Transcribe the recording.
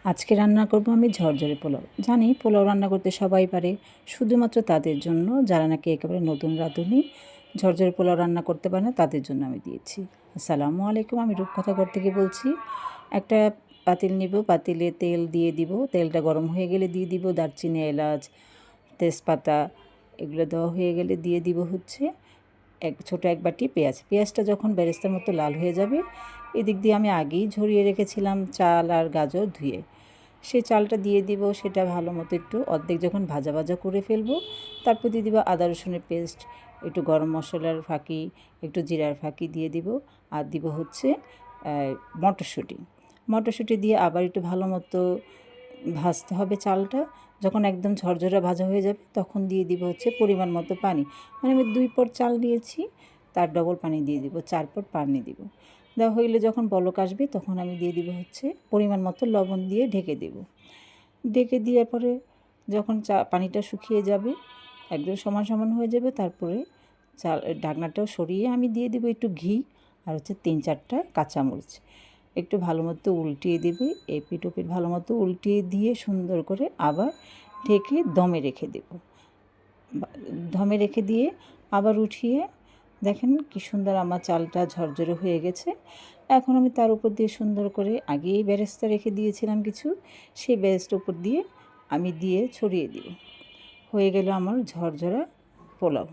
আজকে রান্না করব আমি ঝরঝরে পোলাও। জানি পোলাও রান্না করতে সবাই পারে, শুধুমাত্র তাদের জন্য যারা নাকি একেবারে নতুন রাঁধুনি ঝরঝরে পোলাও রান্না করতে পারে না, তাদের জন্য আমি দিয়েছি। আসসালামু আলাইকুম, আমি রূপকথা থেকে বলছি। একটা পাতিল নিব, পাতিলে তেল দিয়ে দিব। তেলটা গরম হয়ে গেলে দিয়ে দিব দারচিনি, এলাচ, তেজপাতা। এগুলো দেওয়া হয়ে গেলে দিয়ে দিব হচ্ছে ছোটো এক বাটি পেঁয়াজ। পেঁয়াজটা যখন বেরেস্তার মতো লাল হয়ে যাবে, এদিক দিয়ে আমি আগেই ঝরিয়ে রেখেছিলাম চাল আর গাজর ধুয়ে, সেই চালটা দিয়ে দিব। সেটা ভালো মতো একটু অর্ধেক যখন ভাজা ভাজা করে ফেলবো, তারপর দিয়ে দিব আদা রসুনের পেস্ট, একটু গরম মশলার ফাঁকি, একটু জিরার ফাঁকি দিয়ে দিব। আর দিব হচ্ছে মটরশুঁটি। মটরশুঁটি দিয়ে আবার একটু ভালো মতো ভাজতে হবে চালটা। যখন একদম ঝরঝরা ভাজা হয়ে যাবে, তখন দিয়ে দিব হচ্ছে পরিমাণ মতো পানি। মানে আমি 2 পট চাল দিয়েছি, তার ডবল পানি দিয়ে দিব, 4 পট পানি দিব। দেওয়া হইলে যখন বলক আসবে, তখন আমি দিয়ে দিব হচ্ছে পরিমাণ মতো লবণ দিয়ে ঢেকে দেব। ঢেকে দেওয়ার পরে যখন পানিটা শুকিয়ে যাবে, একদম সমান সমান হয়ে যাবে, তারপরে ঢাকনাটাও সরিয়ে আমি দিয়ে দেবো একটু ঘি আর হচ্ছে 3-4টা কাঁচামরিচ। একটু ভালো মতো উল্টিয়ে দেবে, এপিঠ ওপিঠ ভালো মতো উল্টিয়ে দিয়ে সুন্দর করে আবার ঢেকে দমে রেখে দেব। দমে রেখে দিয়ে আবার উঠিয়ে দেখেন কি সুন্দর আমার চালটা ঝরঝরে হয়ে গেছে। এখন আমি তার উপর দিয়ে সুন্দর করে আগেই বেরেস্তা রেখে দিয়েছিলাম কিছু, সেই বেরেস্তার উপর দিয়ে আমি দিয়ে ছড়িয়ে দিব। হয়ে গেল আমার ঝরঝরা পোলাও।